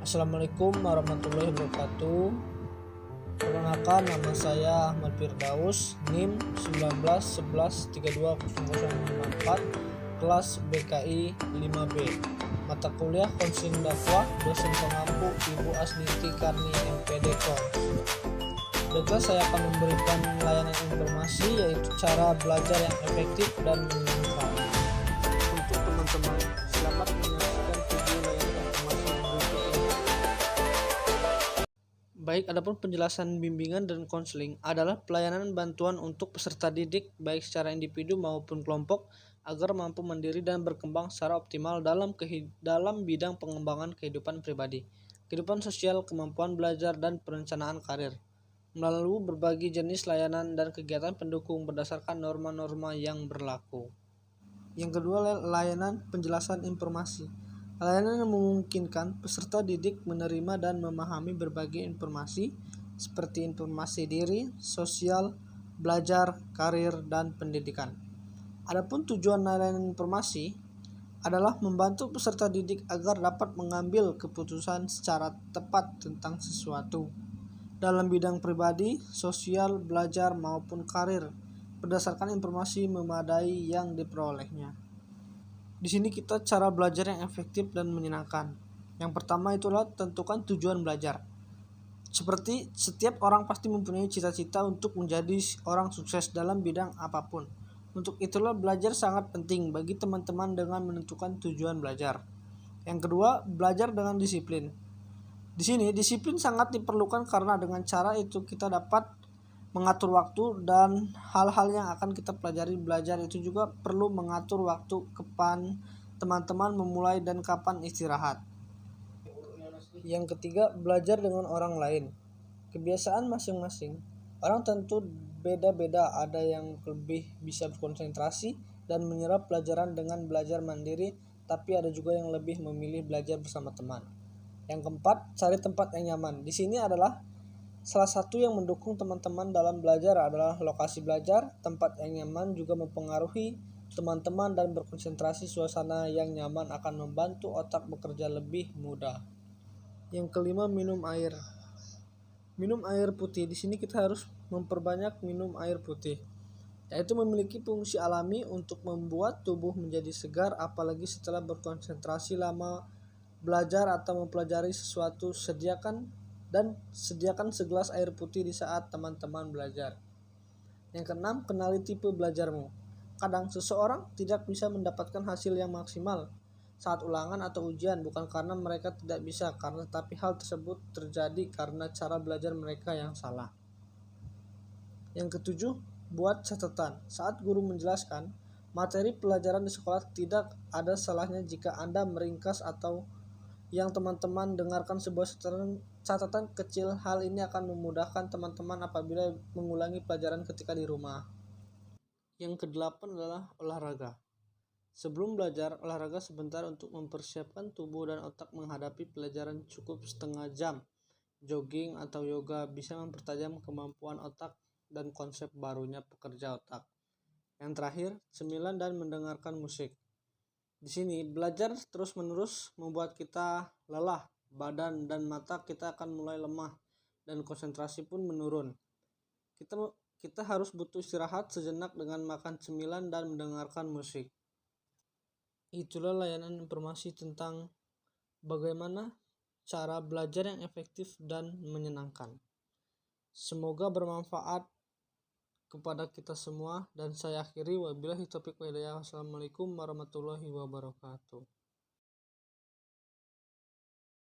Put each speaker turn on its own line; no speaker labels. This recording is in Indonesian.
Assalamualaikum warahmatullahi wabarakatuh. Perkenalkan, nama saya Ahmad Firdaus, NIM 1911320054, kelas BKI 5B. Mata kuliah Konseling Dakwah, dosen pengampu Ibu Asniti Karni MPD Kons. Baiklah, saya akan memberikan layanan informasi, yaitu cara belajar yang efektif dan menyenangkan. Untuk teman-teman, selamat menyaksikan video layanan informasi berikut ini. Baik, adapun penjelasan bimbingan dan konseling adalah pelayanan bantuan untuk peserta didik baik secara individu maupun kelompok agar mampu mandiri dan berkembang secara optimal dalam bidang pengembangan kehidupan pribadi, kehidupan sosial, kemampuan belajar, dan perencanaan karir melalui berbagai jenis layanan dan kegiatan pendukung berdasarkan norma-norma yang berlaku. Yang kedua, layanan penjelasan informasi. Layanan yang memungkinkan peserta didik menerima dan memahami berbagai informasi seperti informasi diri, sosial, belajar, karir, dan pendidikan. Adapun tujuan layanan informasi adalah membantu peserta didik agar dapat mengambil keputusan secara tepat tentang sesuatu dalam bidang pribadi, sosial, belajar, maupun karir berdasarkan informasi memadai yang diperolehnya. Di sini kita cara belajar yang efektif dan menyenangkan. Yang pertama itulah tentukan tujuan belajar. Seperti setiap orang pasti mempunyai cita-cita untuk menjadi orang sukses dalam bidang apapun. Untuk itulah belajar sangat penting bagi teman-teman dengan menentukan tujuan belajar. Yang kedua, belajar dengan disiplin. Di sini disiplin sangat diperlukan karena dengan cara itu kita dapat mengatur waktu dan hal-hal yang akan kita pelajari. Belajar itu juga perlu mengatur waktu kapan teman-teman memulai dan kapan istirahat. Yang ketiga, belajar dengan orang lain. Kebiasaan masing-masing orang tentu beda-beda, ada yang lebih bisa berkonsentrasi dan menyerap pelajaran dengan belajar mandiri, tapi ada juga yang lebih memilih belajar bersama teman. Yang keempat, cari tempat yang nyaman. Di sini adalah salah satu yang mendukung teman-teman dalam belajar adalah lokasi belajar. Tempat yang nyaman juga mempengaruhi teman-teman dan berkonsentrasi. Suasana yang nyaman akan membantu otak bekerja lebih mudah. Yang kelima, minum air. Minum air putih. Di sini kita harus memperbanyak minum air putih, yaitu memiliki fungsi alami untuk membuat tubuh menjadi segar, apalagi setelah berkonsentrasi lama belajar atau mempelajari sesuatu. Sediakan segelas air putih di saat teman-teman belajar. Yang keenam, kenali tipe belajarmu. Kadang seseorang tidak bisa mendapatkan hasil yang maksimal saat ulangan atau ujian, bukan karena mereka tidak bisa, tapi hal tersebut terjadi karena cara belajar mereka yang salah. Yang ketujuh, buat catatan. Saat guru menjelaskan materi pelajaran di sekolah, tidak ada salahnya jika Anda meringkas atau yang teman-teman dengarkan sebuah catatan kecil. Hal ini akan memudahkan teman-teman apabila mengulangi pelajaran ketika di rumah. Yang kedelapan adalah olahraga. Sebelum belajar, olahraga sebentar untuk mempersiapkan tubuh dan otak menghadapi pelajaran. Cukup setengah jam. Jogging atau yoga bisa mempertajam kemampuan otak dan konsep barunya pekerja otak. Yang terakhir, cemilan dan mendengarkan musik. Di sini belajar terus-menerus membuat kita lelah, badan dan mata kita akan mulai lemah dan konsentrasi pun menurun. Kita harus butuh istirahat sejenak dengan makan cemilan dan mendengarkan musik. Itulah layanan informasi tentang bagaimana cara belajar yang efektif dan menyenangkan. Semoga bermanfaat kepada kita semua, dan saya akhiri wabillahi taufiq wal hidayah. Wassalamualaikum warahmatullahi wabarakatuh.